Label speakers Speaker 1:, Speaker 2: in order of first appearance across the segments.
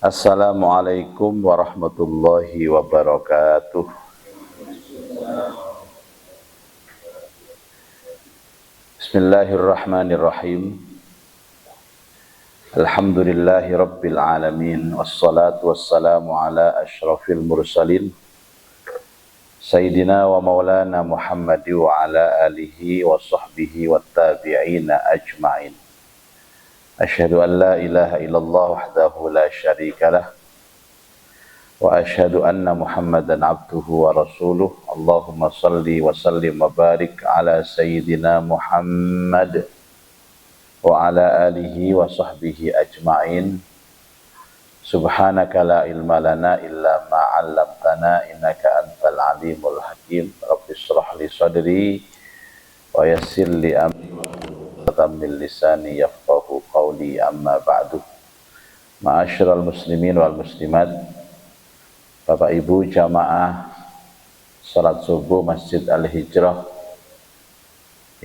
Speaker 1: Assalamualaikum warahmatullahi wabarakatuh. Bismillahirrahmanirrahim. Alhamdulillahi rabbil alamin. Wassalatu wassalamu ala ashrafil mursalin Sayyidina wa maulana Muhammadi wa ala alihi wa sahbihi wa tabi'ina ajma'in. Asyhadu an la ilaha illallah wahdahu la syarika lah wa asyhadu anna Muhammadan abduhu wa rasuluh. Allahumma salli wa sallim wa barik ala sayyidina Muhammad wa ala alihi wa sahbihi ajma'in. Subhanaka la ilma lana illa ma 'allamtana innaka antal alimul hakim. Rabbi shrah li sadri wa yassir li amri wa min lisani yafqahu qawli, amma ba'du. Ma'asyiral muslimin wal muslimat, Bapak Ibu jamaah salat subuh Masjid Al-Hijrah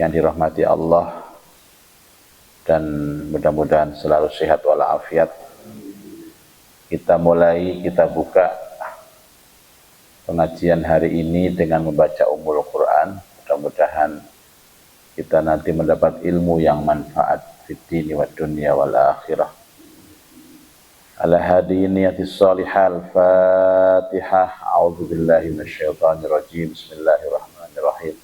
Speaker 1: yang dirahmati Allah dan mudah-mudahan selalu sehat walafiat. Kita buka pengajian hari ini dengan membaca Ummul Quran. Mudah-mudahan kita nanti mendapat ilmu yang manfaat fid dini wad dunya wal akhirah. Ala hadi niyatis salihah. Al-Fatihah. A'udzubillahi minasyaitonir rajim. Bismillahirrahmanirrahim.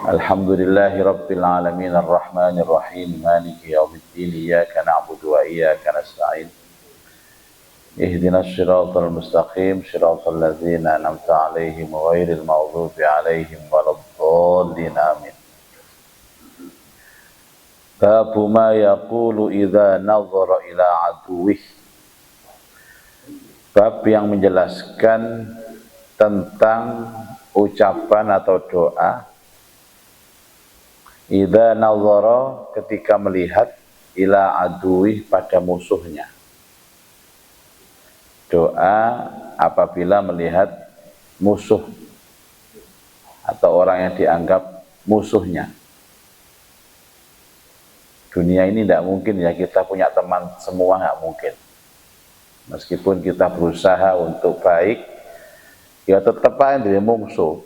Speaker 1: Alhamdulillahi rabbil alamin arrahmanir rahim maliki yaumiddin iyyaka na'budu wa iyyaka nasta'in. Ihdinas siratal mustaqim siratal ladzina an'amta 'alaihim ghairil maghdubi 'alaihim waladdallin. Amin. Babu ma yaqulu idza nazara ila aduwih. Bab yang menjelaskan tentang ucapan atau doa idza nazara, ketika melihat, ila aduwih, pada musuhnya. Doa apabila melihat musuh atau orang yang dianggap musuhnya. Dunia ini tidak mungkin ya kita punya teman semua, nggak mungkin. Meskipun kita berusaha untuk baik, ya tetap aja dari musuh.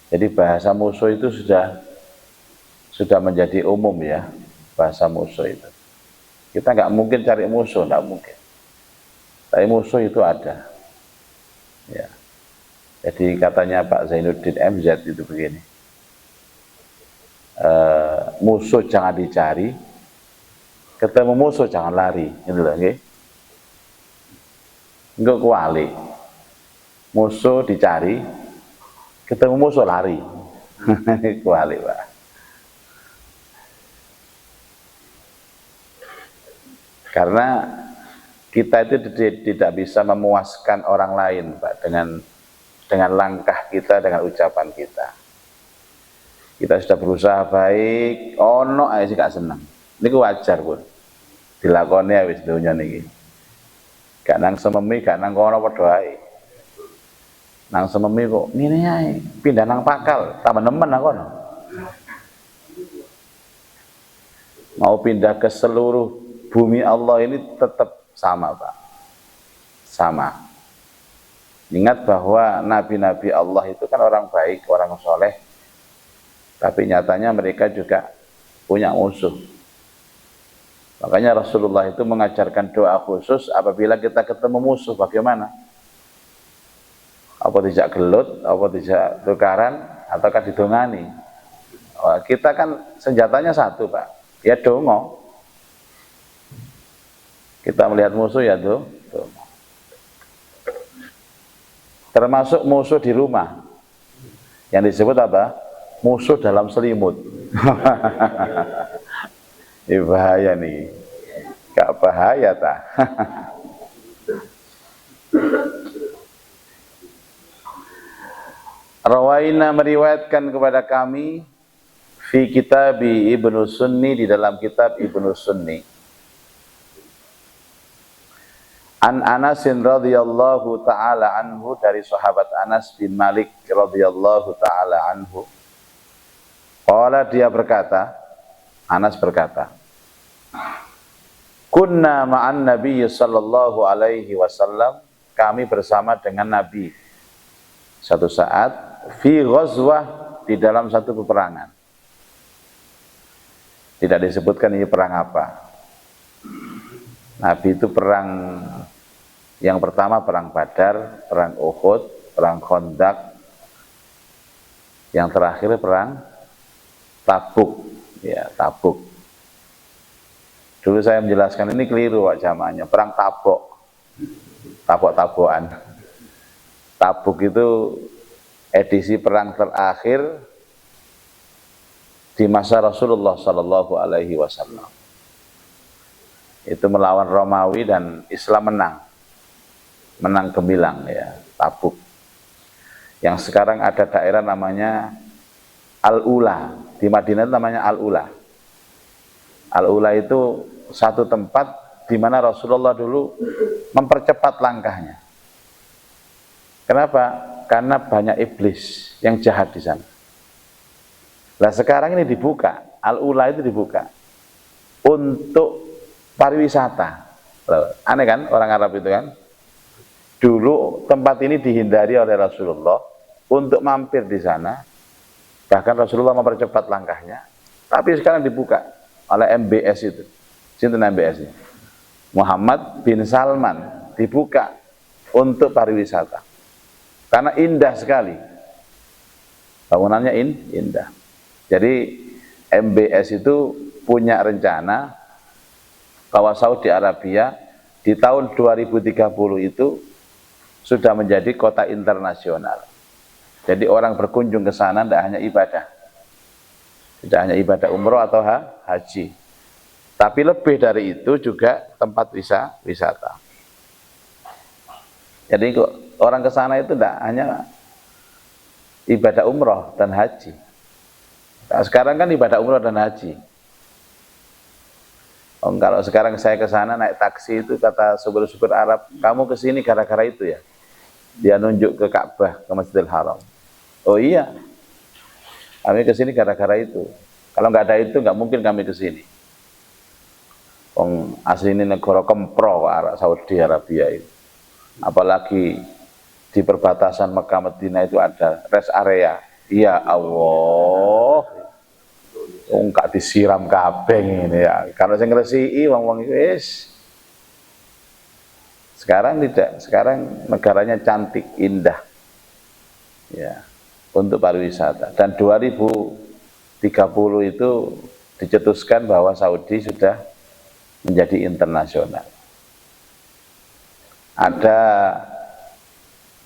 Speaker 1: Jadi bahasa musuh itu sudah menjadi umum ya, bahasa musuh itu. Kita nggak mungkin cari musuh, nggak mungkin. Tapi musuh itu ada. Ya. Jadi katanya Pak Zainuddin MZ itu begini. Musuh jangan dicari, ketemu musuh jangan lari, gitu loh, nggih. Enggak kuali. Musuh dicari, ketemu musuh lari. Kuali, Pak. Karena kita itu tidak bisa memuaskan orang lain, Pak, dengan langkah kita, dengan ucapan kita. Kita sudah berusaha baik, ono aja sih gak seneng. Ini wajar pun. Dilakoni wis dunya niki. Gak nang sememi, gak nang kono padha ae. Nang sememi kok ngene ae, pindah nang Pakal, tambah nemen nang kono. Mau pindah ke seluruh bumi Allah ini tetap sama, Pak. Sama. Ingat bahwa nabi-nabi Allah itu kan orang baik, orang soleh. Tapi nyatanya mereka juga punya musuh. Makanya Rasulullah itu mengajarkan doa khusus apabila kita ketemu musuh. Bagaimana? Apa tidak gelut, apa tidak tukaran, ataukah didongani? Kita kan senjatanya satu, Pak. Ya dongo. Kita melihat musuh ya dongo. Termasuk musuh di rumah. Yang disebut apa? Musuh dalam selimut. Ini bahaya nih. Gak bahaya tak? Rawaina, meriwayatkan kepada kami, fi kitabi Ibnu Sunni, di dalam kitab Ibnu Sunni, an Anasin radhiyallahu ta'ala anhu, dari sahabat Anas bin Malik radhiyallahu ta'ala anhu. Qala, dia berkata, Anas berkata, Kunna ma'an Nabi sallallahu alaihi wasallam, kami bersama dengan Nabi satu saat fi ghazwah, di dalam satu peperangan. Tidak disebutkan ini perang apa. Nabi itu perang yang pertama perang Badar, perang Uhud, perang Khandaq. Yang terakhir perang Tabuk, ya Tabuk. Dulu saya menjelaskan ini keliru Pak jamaahnya, perang Tabuk, tabok-tabokan. Tabuk itu edisi perang terakhir di masa Rasulullah Sallallahu Alaihi Wasallam. Itu melawan Romawi dan Islam menang gemilang ya, Tabuk. Yang sekarang ada daerah namanya Al-Ula, di Madinah itu namanya Al-Ula. Al-Ula itu satu tempat di mana Rasulullah dulu mempercepat langkahnya. Kenapa? Karena banyak iblis yang jahat di sana. Nah sekarang ini dibuka, Al-Ula itu dibuka untuk pariwisata. Loh, aneh kan orang Arab itu kan? Dulu tempat ini dihindari oleh Rasulullah untuk mampir di sana. Bahkan Rasulullah mempercepat langkahnya. Tapi sekarang dibuka oleh MBS itu. Sinten MBS ini? Muhammad bin Salman, dibuka untuk pariwisata. Karena indah sekali. Bangunannya indah. Jadi MBS itu punya rencana bahwa Saudi Arabia di tahun 2030 itu sudah menjadi kota internasional. Jadi orang berkunjung ke sana tidak hanya ibadah. Tidak hanya ibadah umroh atau haji. Tapi lebih dari itu juga tempat wisata. Jadi orang ke sana itu tidak hanya ibadah umroh dan haji. Nah, sekarang kan ibadah umroh dan haji. Kalau sekarang saya ke sana naik taksi itu kata supir-supir Arab, kamu ke sini gara-gara itu ya. Dia nunjuk ke Ka'bah, ke Masjidil Haram. Oh iya, kami ke sini gara-gara itu. Kalau nggak ada itu nggak mungkin kami ke sini. Asli ini negara kempro Arab Saudi Arabia itu. Apalagi di perbatasan Mekah Madinah itu ada rest area. Ya Allah, nggak disiram kabeng ini ya. Kalau saya ngeresiki wong-wong itu sekarang tidak, sekarang negaranya cantik, indah ya, untuk pariwisata. Dan 2030 itu dicetuskan bahwa Saudi sudah menjadi internasional. Ada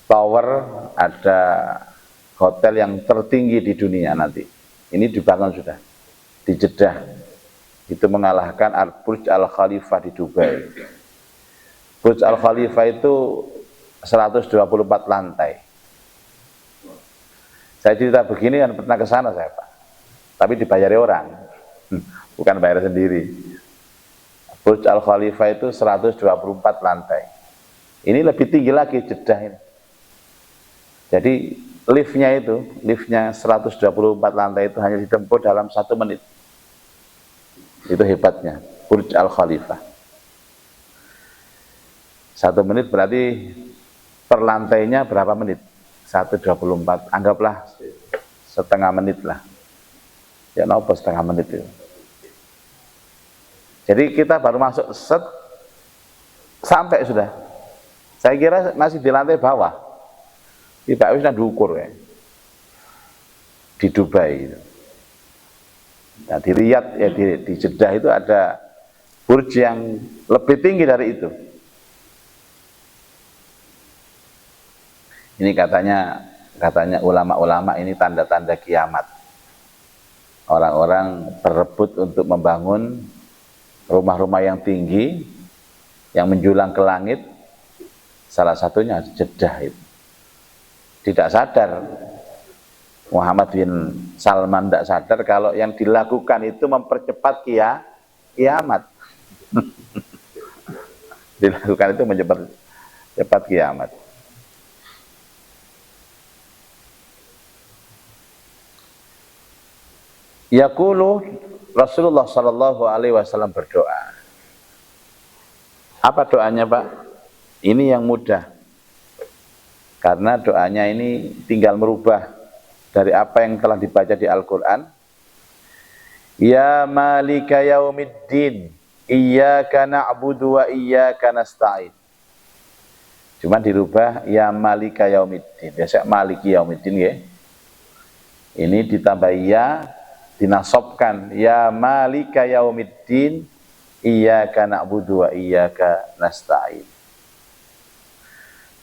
Speaker 1: tower, ada hotel yang tertinggi di dunia nanti. Ini dibangun sudah di Jeddah. Itu mengalahkan Burj Al Khalifah di Dubai. Burj Al Khalifah itu 124 lantai. Saya cerita begini kan pernah ke sana saya Pak. Tapi dibayari orang. Bukan bayar sendiri. Burj Al Khalifah itu 124 lantai. Ini lebih tinggi lagi Jeddah ini. Jadi liftnya 124 lantai itu hanya ditempuh dalam 1 menit. Itu hebatnya Burj Al Khalifah. 1 menit berarti per lantainya berapa menit? 124, anggaplah setengah menit lah. Ya nopo setengah menit itu. Jadi kita baru masuk set sampai sudah. Saya kira masih di lantai bawah. Tidak bisa diukur ya. Di Dubai itu. Nah, di Riyadh ya di Jeddah itu ada burj yang lebih tinggi dari itu. Ini katanya ulama-ulama ini tanda-tanda kiamat. Orang-orang berebut untuk membangun rumah-rumah yang tinggi, yang menjulang ke langit. Salah satunya Jeddah itu. Tidak sadar, Muhammad bin Salman tidak sadar kalau yang dilakukan itu mempercepat kiamat. Dilakukan itu mempercepat kiamat. Yaqulu Rasulullah sallallahu alaihi wasallam berdoa. Apa doanya, Pak? Ini yang mudah. Karena doanya ini tinggal merubah dari apa yang telah dibaca di Al-Quran. Ya malika yaumiddin, iyyaka na'budu wa iyyaka nasta'in. Cuma dirubah ya malika yaumiddin. Biasa maliki yaumiddin ya. Ini ditambah ya, dinasobkan ya malika yaumiddin, iyyaka na'budu wa iyyaka nasta'in.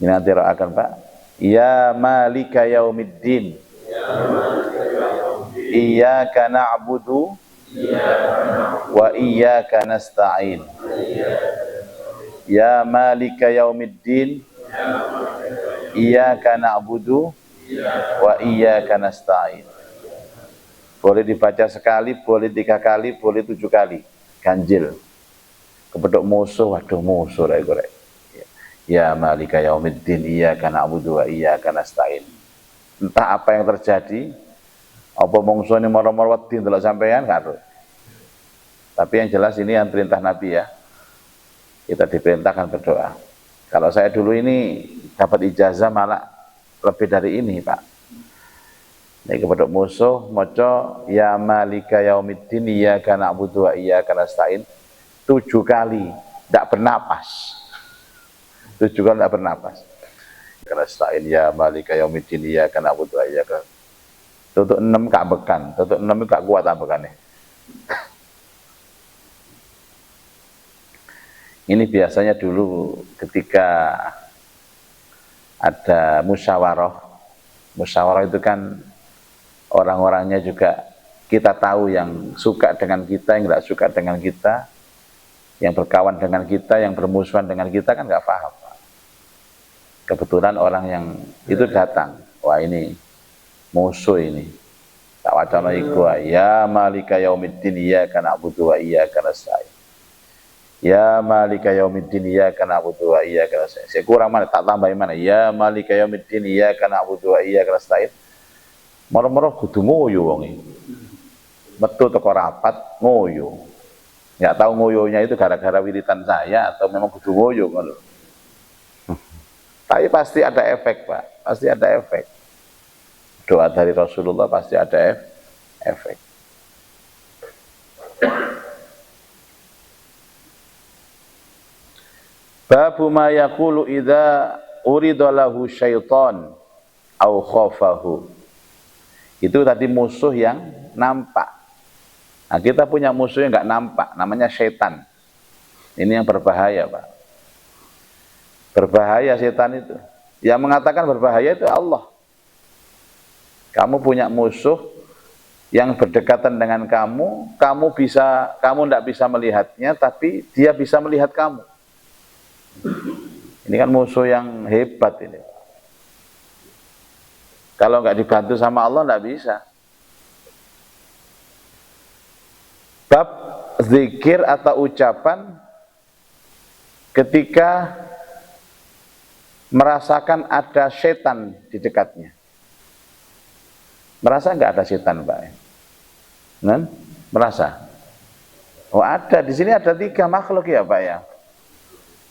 Speaker 1: Ini nanti ro'akan, Pak. Ya malika yaumiddin, iyyaka na'budu wa iyyaka nasta'in. Ya malika yaumiddin, iyyaka na'budu wa iyyaka nasta'in. Boleh dibaca sekali, boleh 3 kali, boleh 7 kali. Ganjil. Kepedok musuh, waduh musuh lah gorek. Ya malika yaumiddin, iyyaka na'budu wa iyyaka nasta'in. Entah apa yang terjadi, apa mongso ini moro-moro wedi ndelok sampean karo. Tapi yang jelas ini yang perintah Nabi ya. Kita diperintahkan berdoa. Kalau saya dulu ini dapat ijazah malah lebih dari ini, Pak. Ini kepada musuh maca ya malika yaumiddin, iyyaka na'budu wa iyyaka nasta'in 7 kali, tidak bernapas. 7 kali tidak bernapas. Nasta'in ya malika yaumiddin, iyyaka na'budu wa iyyaka. Tutuk 6 gak bekan, tutuk 6 itu gak kuat bekane. Ini biasanya dulu ketika ada musyawarah. Musyawarah itu kan orang-orangnya juga kita tahu yang suka dengan kita, yang tidak suka dengan kita, yang berkawan dengan kita, yang bermusuhan dengan kita kan nggak paham. Kebetulan orang yang itu datang, wah ini musuh ini. Tak wacana iku ya malika yaumiddin, iyyaka na'budu wa iyyaka nasta'in. Ya malika yaumiddin, iyyaka na'budu wa iyyaka nasta'in. Saya kurang mana, tak tambahin mana. Ya malika yaumiddin, iyyaka na'budu wa iyyaka nasta'in. Moro-moro kudu ngoyo wong iki. Metu teko rapat ngoyo. Enggak tahu ngoyonya itu gara-gara wiritan saya atau memang kudu ngoyo ngono. Tapi pasti ada efek, Pak. Pasti ada efek. Doa dari Rasulullah pasti ada efek. Babu ma yaqulu idza urida lahu syaitan au khafahu. Itu tadi musuh yang nampak. Nah, kita punya musuh yang enggak nampak, namanya setan. Ini yang berbahaya, Pak. Berbahaya setan itu. Yang mengatakan berbahaya itu Allah. Kamu punya musuh yang berdekatan dengan kamu, kamu tidak bisa melihatnya, tapi dia bisa melihat kamu. Ini kan musuh yang hebat ini. Kalau nggak dibantu sama Allah nggak bisa. Bab zikir atau ucapan ketika merasakan ada setan di dekatnya. Merasa nggak ada setan, Pak? Kan? Merasa? Oh ada, di sini ada 3 makhluk ya, Pak ya.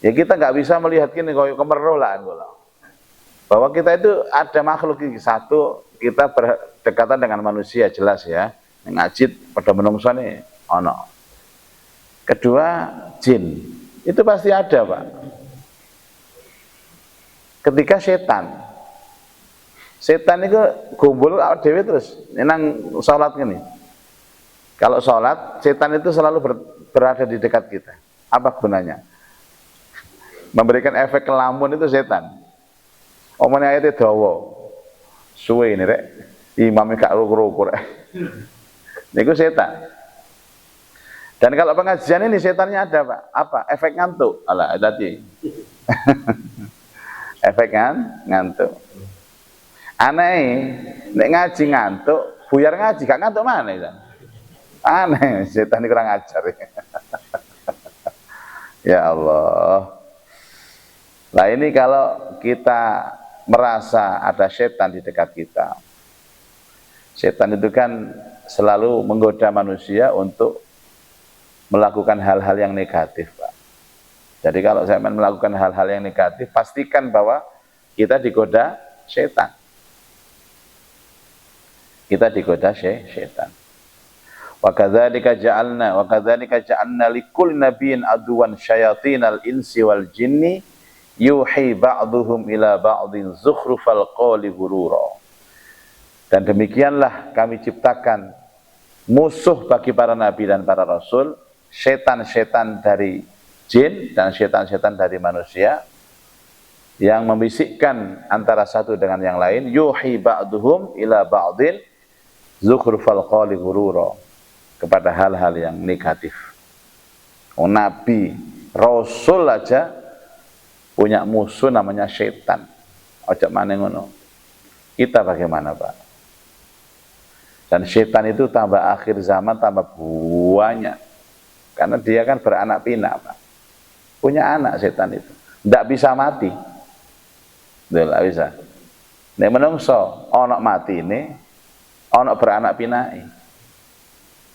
Speaker 1: Ya kita nggak bisa melihat gini koyo kemeroh lah, bahwa kita itu ada makhluk ini. Satu, kita berdekatan dengan manusia jelas ya. Ngajit pada menungso nih, ono. Kedua, jin. Itu pasti ada, Pak. Ketika setan itu gombol awak dhewe terus nang salat gini. Kalau salat, setan itu selalu berada di dekat kita. Apa gunanya? Memberikan efek kelamun itu setan. Omongnya ayatnya dawa. Suwe ini rek. Imamnya gak ruku-ruku rek. Itu setan. Dan kalau pengajian ini setannya ada, Pak. Apa? Efek ngantuk. Alah, tadi. Efek ngantuk. Aneh, nek ngaji ngantuk, buyar ngaji gak ngantuk mana itu? Aneh, setan ini kurang ajar. Ya Allah. Nah ini kalau kita merasa ada setan di dekat kita, setan itu kan selalu menggoda manusia untuk melakukan hal-hal yang negatif, Pak. Jadi kalau saya melakukan hal-hal yang negatif, pastikan bahwa kita digoda setan. Kita digoda setan. Wa kadzalika ja'alna likulli nabiyyin aduwan syayatinal insi wal jinni yuhi ba'duhum ila ba'din zukhrufal qawli ghurura. Dan demikianlah kami ciptakan musuh bagi para nabi dan para rasul, setan-setan dari jin dan setan-setan dari manusia yang membisikkan antara satu dengan yang lain, yuhi ba'duhum ila ba'din zukhrufal qawli ghurura, kepada hal-hal yang negatif. Nabi, rasul aja punya musuh namanya setan. Ojo maneh ngono. Kita bagaimana, Pak? Dan setan itu tambah akhir zaman tambah banyak. Karena dia kan beranak pinak, Pak. Punya anak setan itu. Tidak bisa mati. Tidak bisa. Nek menungso ana mati ini, ana beranak pinake.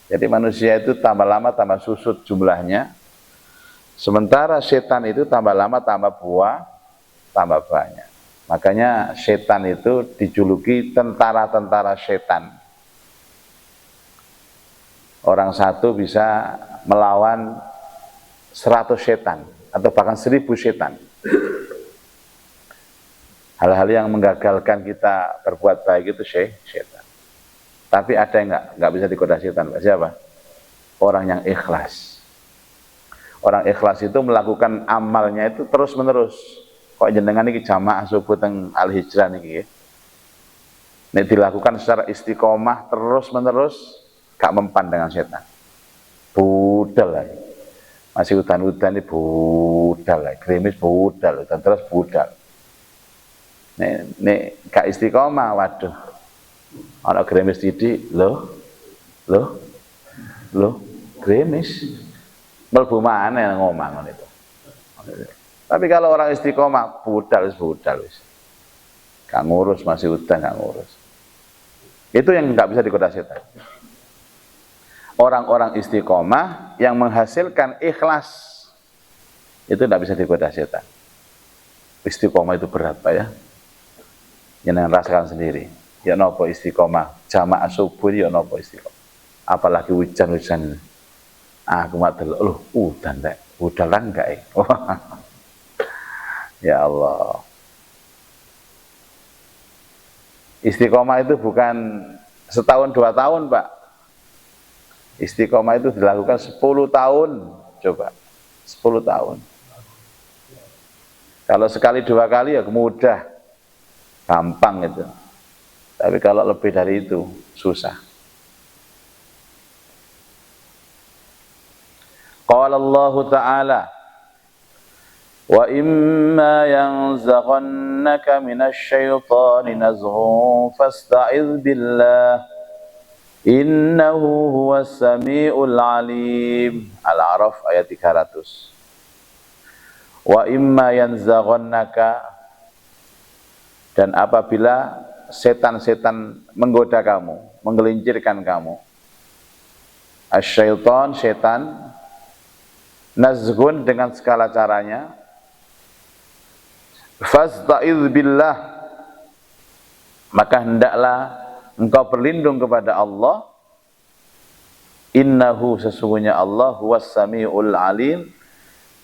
Speaker 1: Jadi manusia itu tambah lama tambah susut jumlahnya. Sementara setan itu tambah lama tambah tambah banyak. Makanya setan itu dijuluki tentara-tentara setan. Orang satu bisa melawan 100 setan atau bahkan 1000 setan. Hal-hal yang menggagalkan kita berbuat baik itu setan. Tapi ada yang nggak bisa digoda setan. Siapa? Orang yang ikhlas. Orang ikhlas itu melakukan amalnya itu terus menerus. Kok jenengan ini jamaah subuh teng Al-Hijrah niki. Ini dilakukan secara istiqomah terus menerus, gak mempan dengan setan. Budal lagi. Masih hutan-hutan ini budal lagi. Gerimis budal, hutan terus budal. Nek gak istiqomah, waduh. Ana gerimis titik, loh, gerimis. Mlebu maneh ngomong itu. Tapi kalau orang istiqomah, budal wis. Gak ngurus, masih hutan gak ngurus. Itu yang gak bisa digoda setan. Orang-orang istiqomah yang menghasilkan ikhlas, itu gak bisa digoda setan. Istiqomah itu berat, Pak ya. Yang rasakan sendiri. Ya nopo istiqomah, jamaah subuh ya nopo istiqomah. Apalagi hujan-hujan. Aku mak delok, loh, udan rek. Udalan enggak ya? Ya Allah. Istiqomah itu bukan setahun 2 tahun, Pak. Istiqomah itu dilakukan 10 tahun. Coba, 10 tahun. Kalau sekali 2 kali ya mudah. Gampang itu. Tapi kalau lebih dari itu, susah. Qala Allah Ta'ala, wa imma yanzaghannaka minasy syaitani nazghun fasta'iz billah innahu huwas samiul alim. Al-A'raf ayat 300. Wa imma yanzaghannaka, dan apabila setan-setan menggoda kamu, menggelincirkan kamu, asyaiton, setan, nazgun, dengan segala caranya, fasta'iz billah, maka hendaklah engkau berlindung kepada Allah, innahu, sesungguhnya Allah, huwas samiul alim,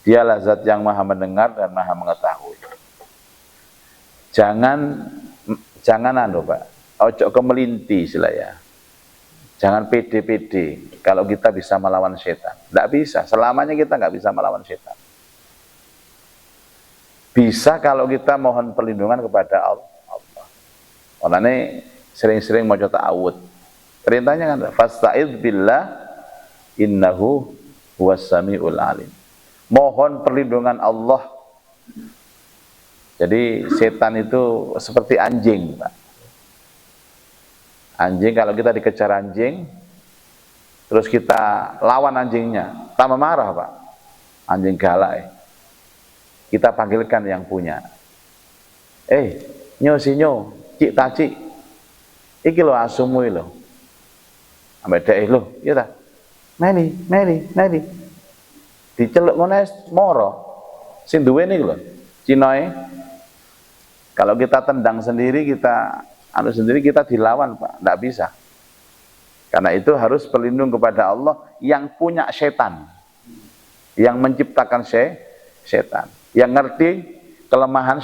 Speaker 1: dialah zat yang maha mendengar dan maha mengetahui. Jangan anu, Pak, ojo kemelinti istilahnya. Jangan pede-pede kalau kita bisa melawan setan. Tidak bisa, selamanya kita nggak bisa melawan setan. Bisa kalau kita mohon perlindungan kepada Allah. Makanya sering-sering mau ta'awud. Perintahnya kan, fasta'idz billah innahu huwas samiul alim. Mohon perlindungan Allah. Jadi setan itu seperti anjing, Pak. Anjing, kalau kita dikejar anjing, terus kita lawan anjingnya, tambah marah, Pak. Anjing galak. Kita panggilkan yang punya. Nyo sinyo, cik taci. Iki lo asumu lo. Ambek dhek lo, iya ta? Meli. Diceluk ngono moro. Sing duwe niku lho. Cinoe. Kalau kita tendang sendiri, kita sendiri, kita dilawan, Pak. Enggak bisa. Karena itu harus berlindung kepada Allah yang punya setan. Yang menciptakan setan. Yang ngerti kelemahan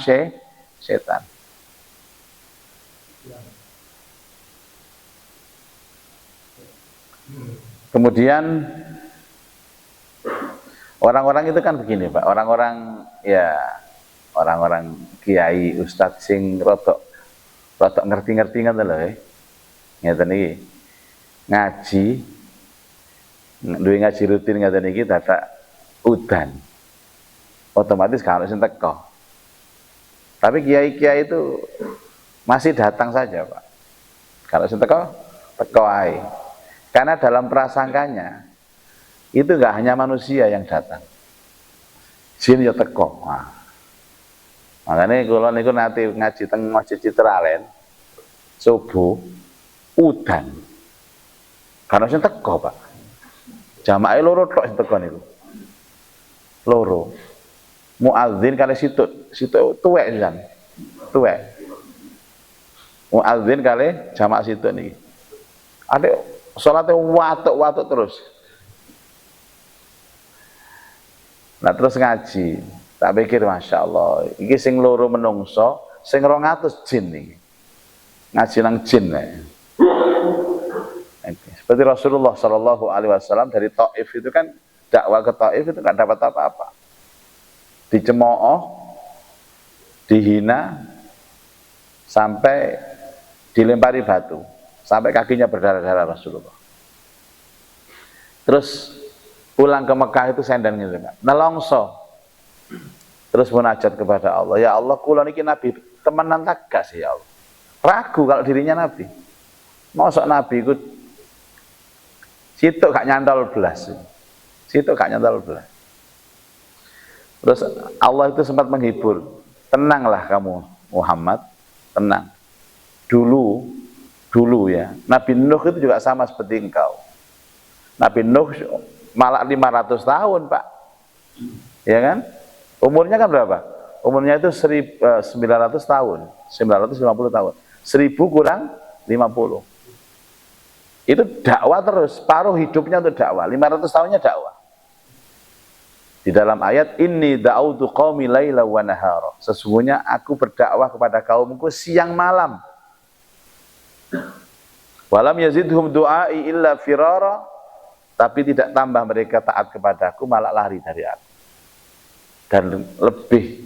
Speaker 1: setan. Kemudian orang-orang itu kan begini, Pak. Orang-orang kiai, ustadz sing rotok ngerti-ngerti ngoten lho, ngeten iki. Ngaji duwe ngaji rutin ngeten iki dadak udan. Otomatis kalau sing teko. Tapi kiai-kiai itu masih datang saja, Pak. Kalau sing teko ae. Karena dalam prasangkanya itu enggak hanya manusia yang datang. Jin ya teko. Nah, makanya kula niku nate ngaji teng Masjid Citralen subuh udan. Karena sing teko, Pak. Jamaah loro tok sing teko niku. Loro. Muadzin kali situ tuwek pisan. Tuwek. Muadzin kali jamaah situ niki. Ada salatnya watuk-watuk terus. Nah terus ngaji, tak pikir Masya Allah, ini sing loro menungso, sing 200 jin nih, ngaji nang jin nih. Seperti Rasulullah SAW dari Taif itu kan, dakwah ke Taif itu nggak dapat apa-apa, dicemooh, dihina, sampai dilempari batu, sampai kakinya berdarah-darah Rasulullah. Terus pulang ke Mekah itu senden gitu kan, nelongso, terus munajat kepada Allah, ya Allah, kula niki nabi temenan tak gak sih ya Allah, ragu kalau dirinya nabi, mosok nabi ikut situ gak nyantol belas, terus Allah itu sempat menghibur, tenanglah kamu Muhammad, tenang, dulu ya, Nabi Nuh itu juga sama seperti engkau. Nabi Nuh malah 500 tahun, Pak. Ya kan? Umurnya kan berapa? Umurnya itu 900 tahun, 950 tahun. 1000 kurang 50. Itu dakwah terus, paruh hidupnya untuk dakwah. 500 tahunnya dakwah. Di dalam ayat inni da'autu qaumi laila wa nahara. Sesungguhnya aku berdakwah kepada kaumku siang malam. Walam yazidhum du'ai illa firara. Tapi tidak tambah mereka taat kepadaku, malah lari dari aku. Dan lebih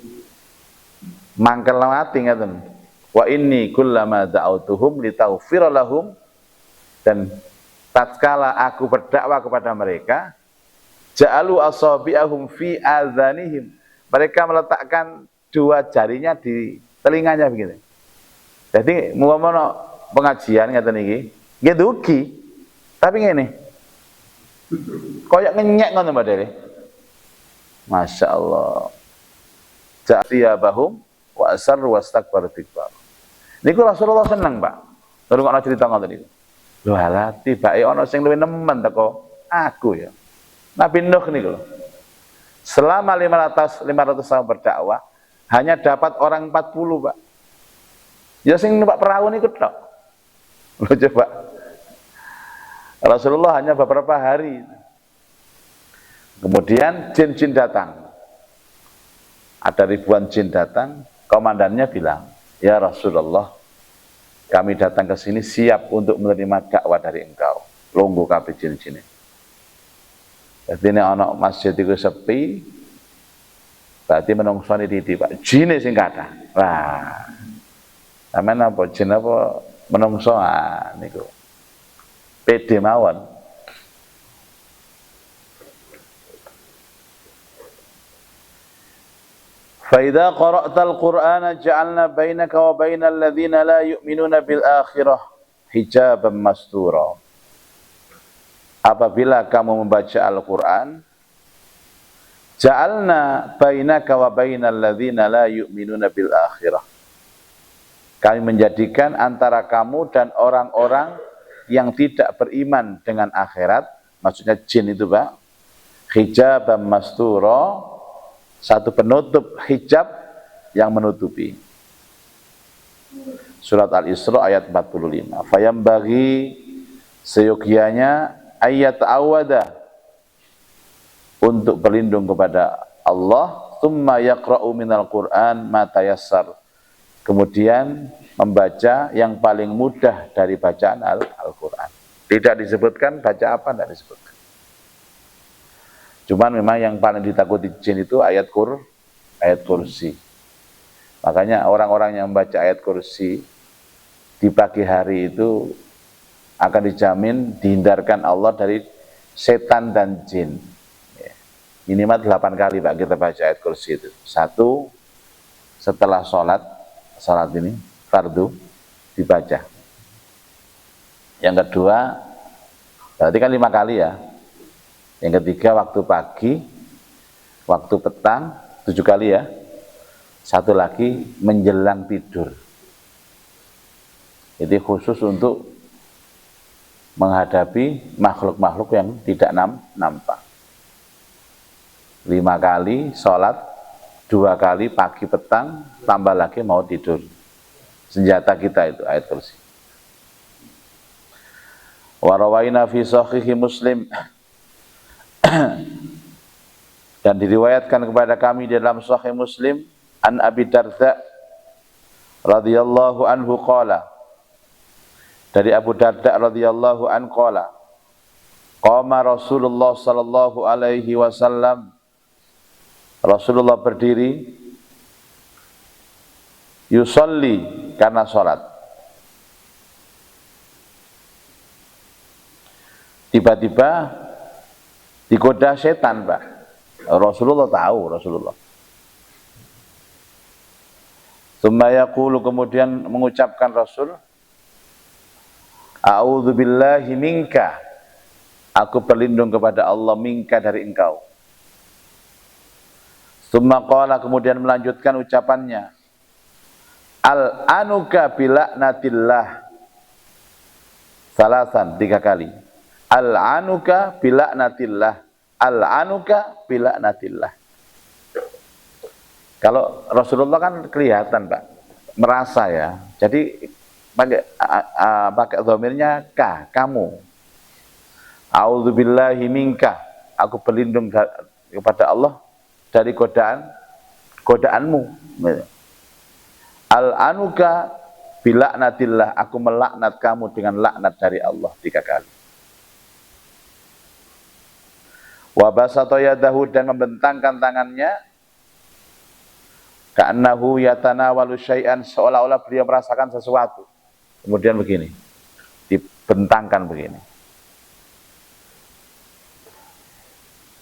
Speaker 1: mangkel mati ngaten. Wa inni kullama da'autuhum litaghfira lahum, dan tatkala aku berdakwah kepada mereka, ja'alu asabi'ahum fi adzanihim, mereka meletakkan dua jarinya di telinganya begini. Jadi mau pengajian ngaten iki, nggih dugi. Tapi ngene, koyak ngenyek ngono Mbak Dere. Masya Allah. Ja'tiyabahum wa asar wastakbar tikbar. Niku Rasulullah seneng, Pak. Terus ana cerita ngoten niku. Lho alah tibake ana sing luwih nemen teko aku ya. Nabi Nuh niku lho. Selama 500 tahun berdakwah hanya dapat orang 40, Pak. Ya sing numpak perahu niku tok. Lho coba. Rasulullah hanya beberapa hari. Kemudian jin-jin datang. Ada ribuan jin datang, komandannya bilang, "Ya Rasulullah, kami datang ke sini siap untuk menerima dakwah dari engkau." Lungguh kabeh jin-jin. Jadi ini ana masjid itu sepi, berarti menungsoni didik, Pak. Jine sing kathah. Wah. Sampeyan apa jin apa menungso niku. Pede mawon. Fa idza qara'tal Qur'ana ja'alna bainaka wa bainal ladzina la yu'minuna bil akhirah hijaban mastura. Apabila kamu membaca Al-Qur'an, ja'alna bainaka wa bainal ladzina la yu'minuna bil akhirah. Kami menjadikan antara kamu dan orang-orang yang tidak beriman dengan akhirat, maksudnya jin itu, Pak, hijab mastura, satu penutup hijab yang menutupi. Surat Al-Isra ayat 45. Fayambaghi seyogyanya ayat awada untuk berlindung kepada Allah, tsumma yaqra'u minal Qur'an ma tayassar. Kemudian membaca yang paling mudah dari bacaan Al-Qur'an. Tidak disebutkan baca apa, tidak disebutkan. Cuman memang yang paling ditakuti jin itu ayat kursi. Makanya orang-orang yang membaca ayat kursi di pagi hari itu akan dijamin dihindarkan Allah dari setan dan jin. Minimal 8 kali Pak kita baca ayat kursi itu. 1 setelah sholat ini fardu dibaca. Yang kedua berarti kan 5 kali ya. Yang ketiga waktu pagi, waktu petang 7 kali ya. 1 lagi menjelang tidur. Jadi khusus untuk menghadapi makhluk-makhluk yang tidak nampak. 5 kali sholat, 2 kali pagi petang, tambah lagi mau tidur. Senjata kita itu ayat kursi. Wa rawaina fi sahihi Muslim dan diriwayatkan kepada kami dalam Sahih Muslim an Abi Darda radhiyallahu anhu qala, dari Abu Darda radhiyallahu anhu qala, qama Rasulullah sallallahu alaihi wasallam, Rasulullah berdiri, yusalli karena sholat. Tiba-tiba digoda setan Pak. Rasulullah tahu, Rasulullah. Tsumma yaqulu, kemudian mengucapkan Rasul, a'udzu billahi minka, aku berlindung kepada Allah, minka dari engkau. Tsumma qala, kemudian melanjutkan ucapannya, al-anuka bila'natillah, salasan 3 kali. Al-anuka bila'natillah, al-anuka bila'natillah. Kalau Rasulullah kan kelihatan Pak, merasa ya. Jadi pakai dhamirnya ka, kamu. A'udzubillahi minka, aku berlindung kepada Allah dari godaanmu. Al-anuka bila'natillah, aku melaknat kamu dengan laknat dari Allah 3 kali. Wa basata yadahu, dan membentangkan tangannya, ka'annahu yatanawalu syai'an, seolah-olah beliau merasakan sesuatu. Kemudian begini, dibentangkan begini.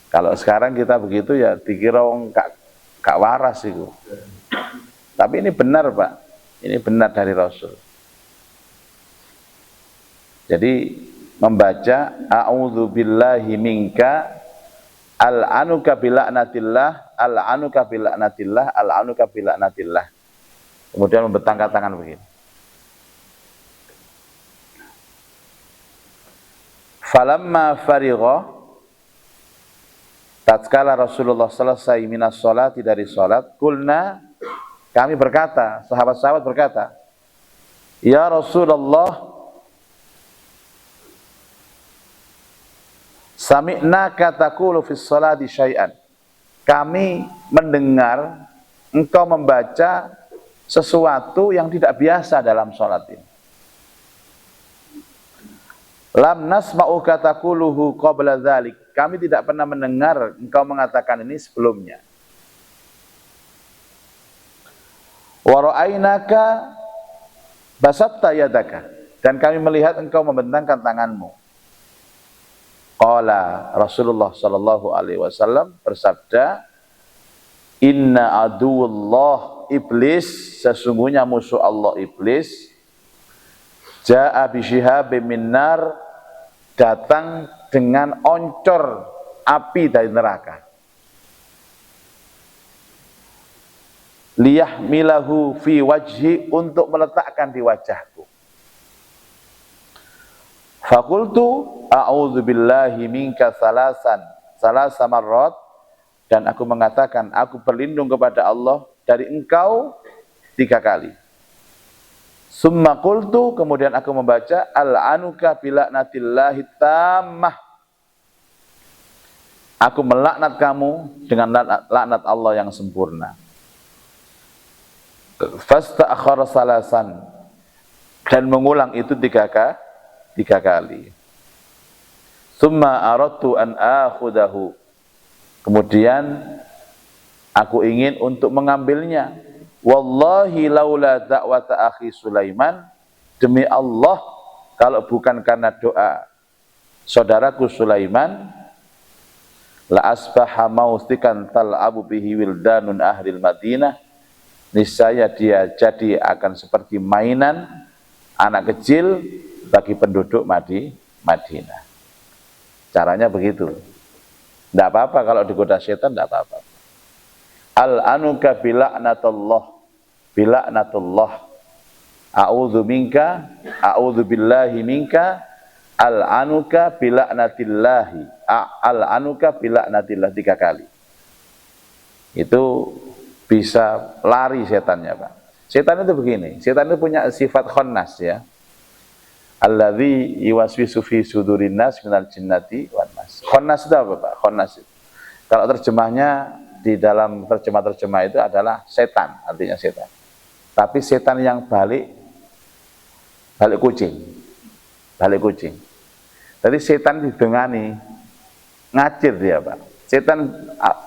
Speaker 1: Kalau sekarang kita begitu ya dikira gak waras itu. Tapi ini benar Pak, ini benar dari Rasul. Jadi membaca a'udzu billahi minka al-anuka bila'natillah, al-anuka bila'natillah, al-anuka bila'natillah. Kemudian membentangkan tangan begini. Falamma farigha, tatkala Rasulullah selesai minas sholati, dari sholat, kulna, kami berkata, sahabat-sahabat berkata, ya Rasulullah, sami'naka taqulu fis sholati syai'an, kami mendengar engkau membaca sesuatu yang tidak biasa dalam sholat ini. Lam nasma'uka taquluhu qabla dzalik, kami tidak pernah mendengar engkau mengatakan ini sebelumnya. Wa ra'ainaka basatta yadaka, dan kami melihat engkau membentangkan tanganmu. Qala, Rasulullah sallallahu alaihi wasallam bersabda, inna aduwullah iblis, sesungguhnya musuh Allah iblis, ja'a bi syihabim min nar, datang dengan oncor api dari neraka. Liyahmilahu fi wajhi, untuk meletakkan di wajahku. Fakultu a'udzu billahi minka salasa marrat, dan aku mengatakan aku berlindung kepada Allah dari engkau 3 kali. Summa qultu, kemudian aku membaca al-anuka bila'natillahi tammah. Aku melaknat kamu dengan laknat Allah yang sempurna. Fasta'akhara salasan, dan mengulang itu 3 kali. Summa aradtu an akhudahu, kemudian aku ingin untuk mengambilnya. Wallahi laula da'wata akhi Sulaiman, demi Allah kalau bukan karena doa saudaraku Sulaiman, la asbaha maustikan tal'abu bihi wildanun ahlil Madinah, niscaya dia jadi akan seperti mainan anak kecil bagi penduduk Madinah. Caranya begitu. Tidak apa-apa kalau digoda setan, tidak apa-apa. Al-anuka bila'natullah, a'udzu minka, a'udzu billahi minka, al-anuka bila'natillahi, al-anuka bila'natillah 3 kali. Itu bisa lari setannya, Pak. Setan itu begini, setan itu punya sifat khannas ya. Alladzi yuwaswisu fi sudurin nas minal jinnati wan nas. Khannas itu apa, Pak? Khannas itu, kalau terjemahnya di dalam terjemah-terjemah itu adalah setan, artinya setan. Tapi setan yang balik kucing. Balik kucing. Jadi setan didengani, ngacir dia, Pak. Setan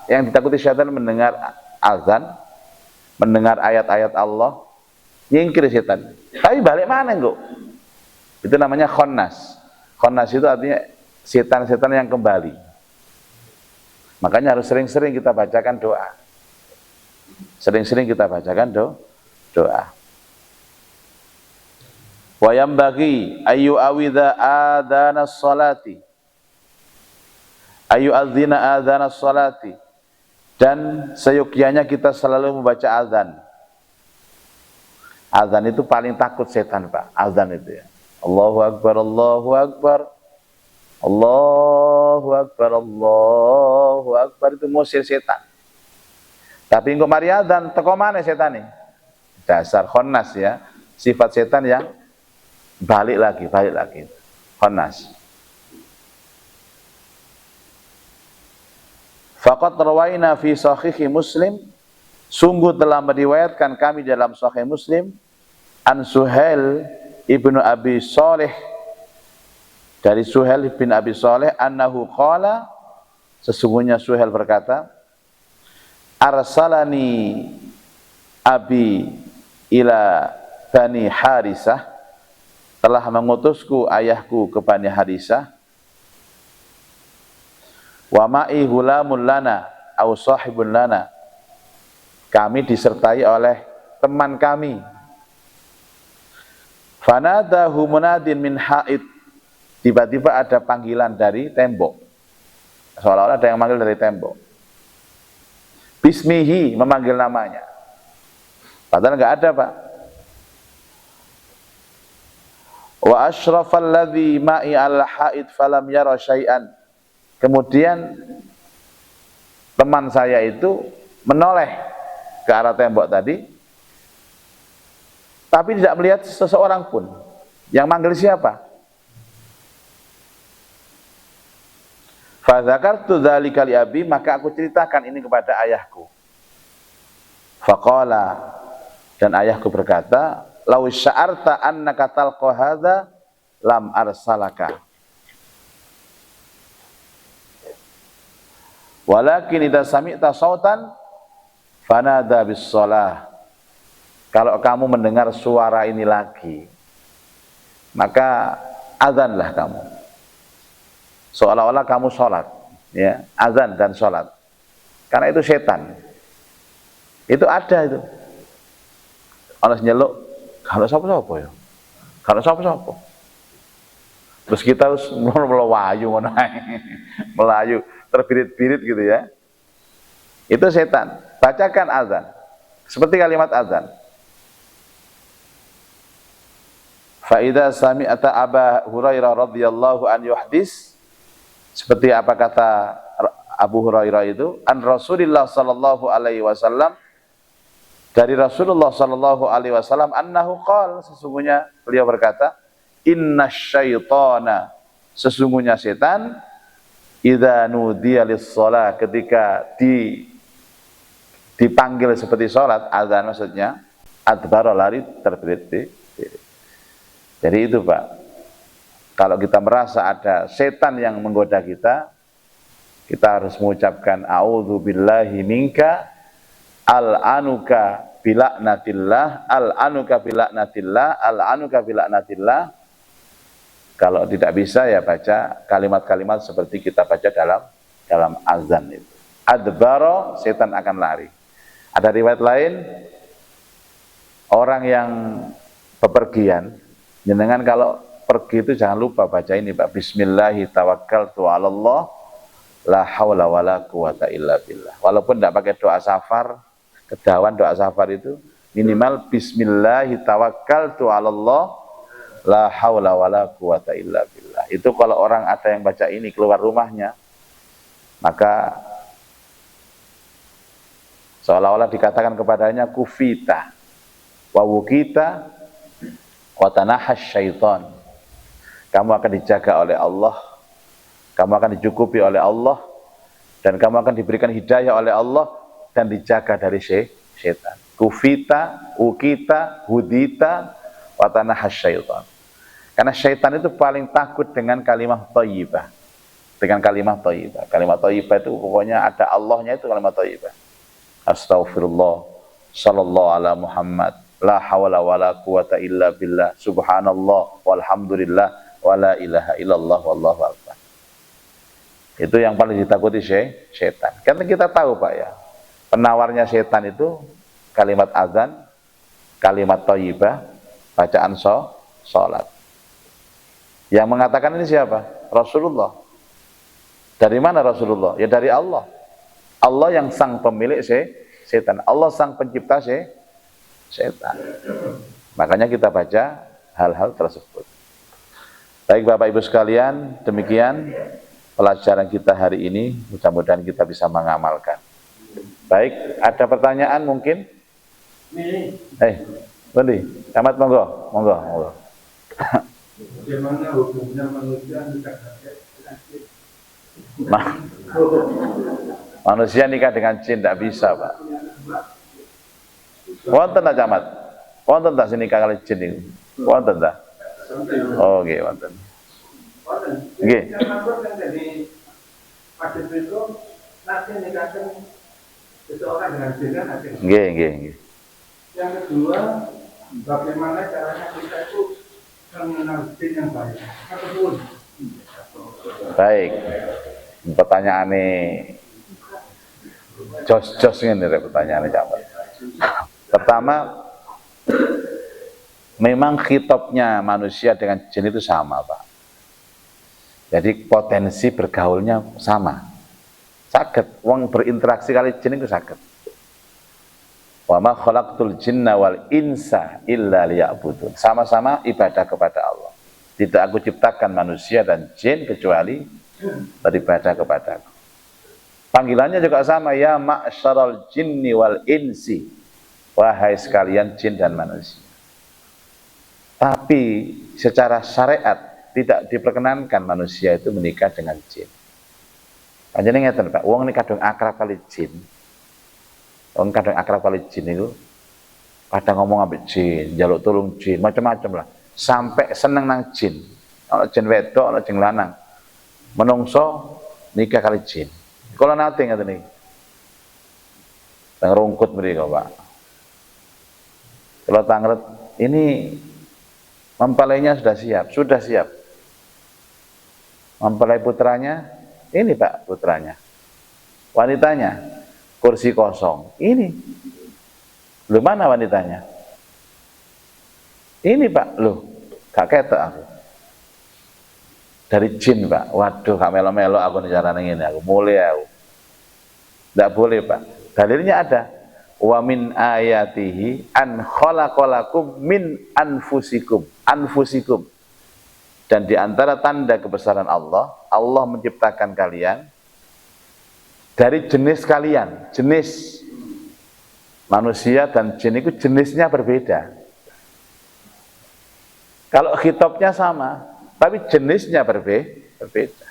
Speaker 1: yang ditakuti setan mendengar azan, mendengar ayat-ayat Allah, nyingkir setan. Tapi balik mana kok? Itu namanya khannas. Khannas itu artinya setan-setan yang kembali. Makanya harus sering-sering kita bacakan doa. Sering-sering kita bacakan doa. Wa yambaghi ayu awidha adhanas salati, ayu adzina adhanas salati, dan seyogyanya kita selalu membaca azan. Azan itu paling takut setan, Pak. Azan itu ya. Allahu Akbar, Allahu Akbar, Allahu Akbar, Allahu Akbar, itu musir setan. Tapi engko mari azan teko mana setan nih? Dasar khannas ya. Sifat setan yang balik lagi. Khannas. Faqad rawaina fi sahihi Muslim, sungguh telah meriwayatkan kami dalam sahih Muslim, an Suhail ibnu Abi Saleh, dari Suhail bin Abi Saleh, annahu qala, sesungguhnya Suhail berkata, arsalani abi ila Bani Harisah, telah mengutusku ayahku ke Bani Harisah, wa ma'i hulamun lana au sahibun lana, kami disertai oleh teman kami. Fanadahu munadin min haid, tiba-tiba ada panggilan dari tembok, seolah-olah ada yang manggil dari tembok. Bismihi, memanggil namanya, padahal enggak ada, Pak. Wa asyrafal ladzi ma'i al-haid falam yara syai'an, kemudian teman saya itu menoleh ke arah tembok tadi, tapi tidak melihat seseorang pun. Yang manggil siapa? Fa dzakartu dzalika li abi, maka aku ceritakan ini kepada ayahku. Faqala, dan ayahku berkata, law sya'arta annaka talqa hadza lam arsalaka, walakin idza sami'ta sautan fanada bis shalah, kalau kamu mendengar suara ini lagi, maka azanlah kamu, seolah-olah kamu sholat ya, azan dan sholat, karena itu setan. Itu ada itu. Orang nyeluk, kalau sapa-sapa ya. Kalau sapa-sapa. Terus kita harus melayu ngono ae. Melayu terbirit-birit gitu ya. Itu setan. Bacakan azan. Seperti kalimat azan. Fa idza sami'ata Aba Hurairah radhiyallahu an yuhdits, seperti apa kata Abu Hurairah itu an Rasulillah sallallahu alaihi wasallam, dari Rasulullah sallallahu alaihi wasallam, annahu qala, sesungguhnya beliau berkata, innasyaitana, sesungguhnya setan, idza nudiya lis-shalah, ketika dipanggil seperti salat, azan maksudnya, adbara, lari, terbelit. Jadi itu Pak, kalau kita merasa ada setan yang menggoda kita, kita harus mengucapkan a'udzubillahi minka, al-anuka bila'natillah, al-anuka bila'natillah, al-anuka bila'natillah. Kalau tidak bisa ya baca kalimat-kalimat seperti kita baca dalam azan itu. Adbaro, setan akan lari. Ada riwayat lain, orang yang bepergian, jenengan kalau pergi itu jangan lupa baca ini Pak, bismillahi tawakkaltu 'alallah la haula wala quwata illa billah. Walaupun tidak pakai doa safar, kedawan doa safar itu minimal bismillahi tawakkaltu 'alallah la haula wala quwata illa billah. Itu kalau orang ada yang baca ini keluar rumahnya, maka seolah-olah dikatakan kepadanya kufita wa wukita wa tanahas syaitan. Kamu akan dijaga oleh Allah, kamu akan dicukupi oleh Allah, dan kamu akan diberikan hidayah oleh Allah, dan dijaga dari syaitan. Kufita, ukita, hudita, watanahas syaitan. Karena syaitan itu paling takut dengan kalimat thayyibah. Dengan kalimat thayyibah. Kalimat thayyibah itu pokoknya ada Allahnya, itu kalimat thayyibah. Astaghfirullah, sallallahu ala Muhammad, la hawla wala quwata illa billah, subhanallah, walhamdulillah, wala ilaha illallah, wallahu akbar. Itu yang paling ditakuti syaitan. Karena kita tahu Pak ya, penawarnya syaitan itu kalimat azan, kalimat thayyibah, bacaan sholat. Yang mengatakan ini siapa? Rasulullah. Dari mana Rasulullah? Ya dari Allah. Allah yang sang pemilik syaitan. Allah sang pencipta syaitan. Makanya kita baca hal-hal tersebut. Baik Bapak Ibu sekalian, demikian pelajaran kita hari ini, mudah-mudahan kita bisa mengamalkan. Baik, ada pertanyaan mungkin? Bendi, Ahmad, monggo.
Speaker 2: Bagaimana hukumnya manusia nikah dengan jin?
Speaker 1: Manusia nikah dengan jin tidak bisa Pak. Wonten tak Ahmad? Wonten tak sini nikah kali jin itu? Wonten tak? Oh, nggih wonten. Nggih. Nggih.
Speaker 2: Yang kedua, bagaimana caranya kita itu mengenal jin yang baik?
Speaker 1: Baik. Pertanyaan ini jos ini pertanyaan ini. Pertama, memang khitabnya manusia dengan jin itu sama Pak. Jadi potensi bergaulnya sama. Saged wong berinteraksi kali jin itu saged. Wa ma khalaqtul jinna wal insa illa liya'budun. Sama-sama ibadah kepada Allah. Tidak aku ciptakan manusia dan jin kecuali beribadah kepadaku. Panggilannya juga sama, ya ma'syaral jinni wal insi. Wahai sekalian jin dan manusia. Tapi secara syariat tidak diperkenankan manusia itu menikah dengan jin. Panjenengan ngeten Pak, wong nikah kadung akrab kali jin. Wong kadang akrab kali jin itu kadang ngomong ambek jin, njaluk tulung jin, macam-macam lah. Sampai seneng nang jin. Ana jin wedok, ana jin lanang. Menungso nikah kali jin. Kula nate ngaten iki. Teng rungkut mriko, Pak. Kula tangret ini mempelainya sudah siap. Mempelai putranya, ini Pak putranya. Wanitanya, kursi kosong. Ini. Loh mana wanitanya? Ini Pak, loh, gak ketok aku. Dari jin Pak, waduh gak melo-melo aku nih caranya ini, aku mulai aku. Tidak boleh Pak, dalilnya ada. Wa min ayatihi an khalaqalakum min anfusikum. Dan di antara tanda kebesaran Allah, Allah menciptakan kalian dari jenis kalian, jenis manusia dan jin itu jenisnya berbeda. Kalau khitabnya sama, tapi jenisnya berbeda.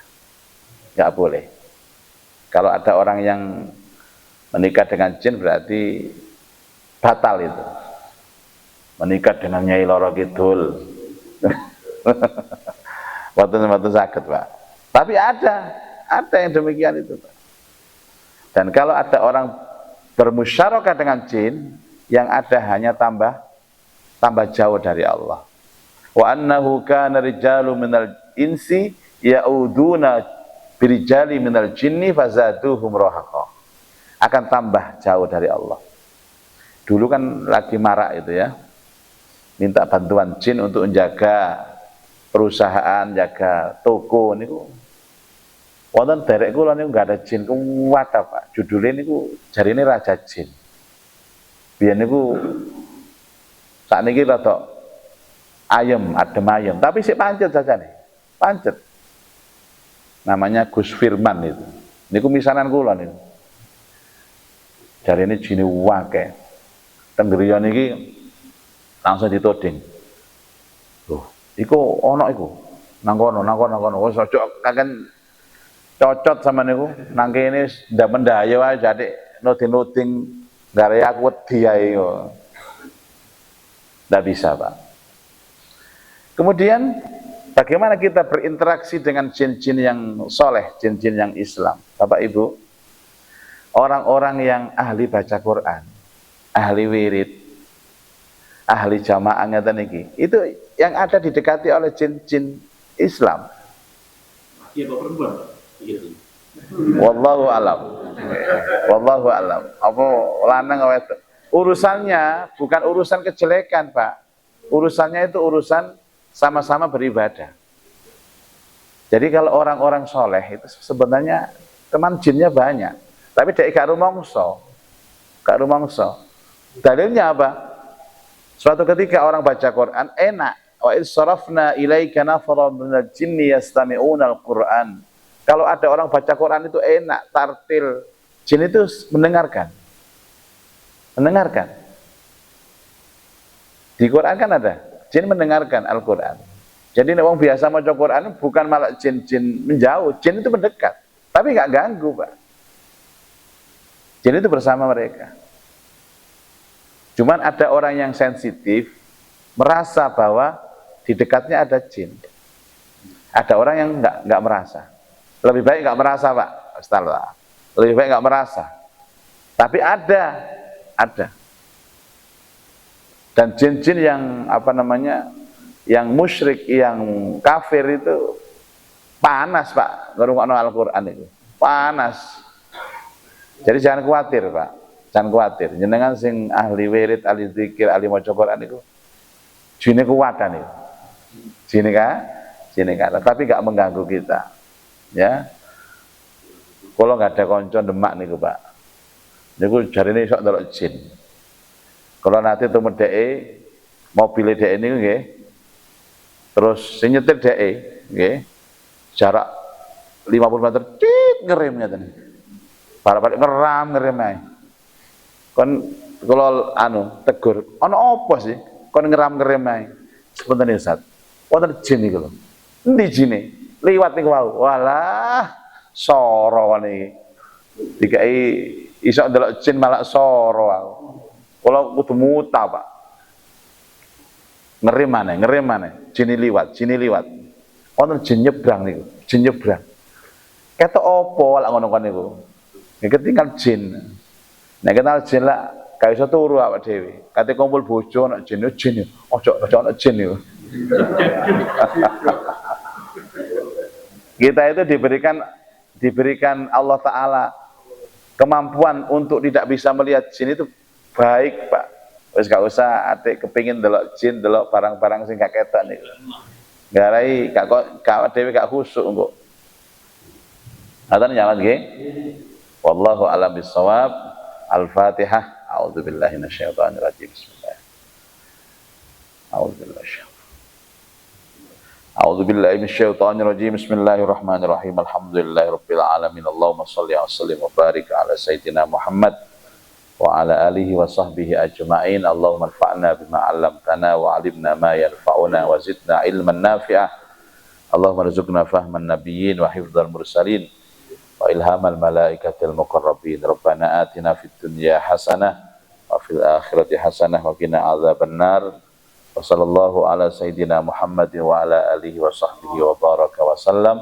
Speaker 1: Nggak boleh. Kalau ada orang yang menikah dengan jin berarti batal itu. Menikah dengan Nyai Loro Kidul. Waktu sakit, Pak. Tapi ada yang demikian itu, Pak. Dan kalau ada orang bermusyarakah dengan jin, yang ada hanya tambah jauh dari Allah. Wa annahu kana rijalu minal insi ya'uduna birijali minal jinni fazaduhum rahaqa. Akan tambah jauh dari Allah. Dulu kan lagi marak itu ya. Minta bantuan jin untuk menjaga perusahaan, jaga toko niku. Wonten derek kula niku enggak ada jin kuat Pak. Judulnya niku jarine Raja Jin. Biyen niku sakniki rada adem ayem, tapi sik pancet saja nih. Pancet. Namanya Gus Firman itu. Niku misanan kula niku. Jarine jine wake. Tenggriya niki langsung ditoding. Loh, iku ana iku. Nang kono. Wis aja kaken cocot sama niku. Nang kene ndak mendayo wae jadi noding-noding gare aku wedi ae yo. Ndak bisa, Pak. Kemudian bagaimana kita berinteraksi dengan jin-jin yang soleh, jin-jin yang Islam? Bapak Ibu, orang-orang yang ahli baca Quran, ahli wirid, ahli jamaah ngeten iki, itu yang ada didekati oleh jin-jin Islam.
Speaker 3: Iya, Pak perempuan.
Speaker 1: Wallahu alam. Wallahu alam. Apa lanang wedok? Urusannya bukan urusan kejelekan, Pak. Urusannya itu urusan sama-sama beribadah. Jadi kalau orang-orang soleh itu sebenarnya teman jinnya banyak, tapi dia gak rumangsa. Dalilnya apa? Suatu ketika orang baca Quran enak. Wa israfna ilaika nafaran minal jinni yastami'una al-Quran. Kalau ada orang baca Quran itu enak, tartil. Jin itu mendengarkan. Di Quran kan ada jin mendengarkan Al-Quran. Jadi orang biasa maca Quran bukan malah jin-jin menjauh, jin itu mendekat, tapi nggak ganggu, Pak. Jin itu bersama mereka. Cuman ada orang yang sensitif merasa bahwa di dekatnya ada jin. Ada orang yang nggak merasa. Lebih baik nggak merasa, Pak. Astagfirullah. Lebih baik nggak merasa. Tapi ada. Dan jin-jin yang yang musyrik, yang kafir itu panas, Pak. Ngrungokno Al-Qur'an itu. Panas. Jadi jangan khawatir, Pak. Jangan khawatir. Jenengan sing ahli wirid, ahli zikir, ahli maca Qur'an itu jine kuwatan itu. Jine kan, tapi enggak mengganggu kita. Ya. Kalau enggak ada konco demak niku, Pak. Niku jarine iso ndelok jin. Kalau nanti temu DE, mobil DE ini nggih. Terus sing nyetir DE, nggih. Jarak 50 meter, cit ngerem ngeten. Balik ngerem ae. Kon kula tegur, ana apa sih? Kon ngerem ae. Sepunten Ustaz. Wonten jin niku lho. Endi jine? Liwat niku wau. Walah, soro niki. Dikai iso ndelok jin malah soro aku. Kalau kudu muta, Pak. Ngerem mana? Jin liwat. Wonten jin nyebrang niku, jin nyebrang. Ketok opo lak ngono kon niku? Nggih ketinggal jin. Nek kenal jin lak gak iso turu awak dhewe. Kate kumpul bojo nek jin, ojo ana jin niku. Kita itu diberikan Allah Ta'ala kemampuan untuk tidak bisa melihat jin itu baik, Pak. Wis gak usah atik kepingin delok jin, delok barang-barang sing gak ketok niku. Garai gak dhewe gak khusuk engko. Adzan nyalan nggih. Wallahu a'lam bissawab. Al-Fatihah. A'udzubillahi minasyaitonir rajim. Bismillah. A'udzubillahi. A'udzu billahi minasyaitonir rajim. Bismillahirrahmanirrahim. Alhamdulillahirabbil alamin. Allahumma shalli wa sallim wa barik ala sayyidina Muhammad wa ala alihi wa sahbihi ajma'in. Allahumma anfa'na bima 'allamtana wa 'allimna ma yanfa'una wa zidna ilman nafi'ah. Allahumma rizqna fahman nabiyyin wa hifdzal mursalin wa ilhamal malaikatil muqarrabin. Rabbana atina fid dunya hasanah wa fil akhirati hasanah wa qina adzabannar. Wa sallallahu ala sayyidina Muhammadin wa ala alihi wa sahbihi wa baraka wa sallam.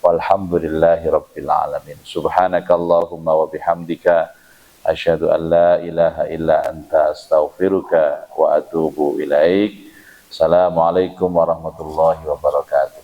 Speaker 1: Walhamdulillahi rabbil alamin. Subhanakallahumma wa bihamdika asyhadu an la ilaha illa anta astaghfiruka wa atubu ilaik. Assalamualaikum warahmatullahi wabarakatuh.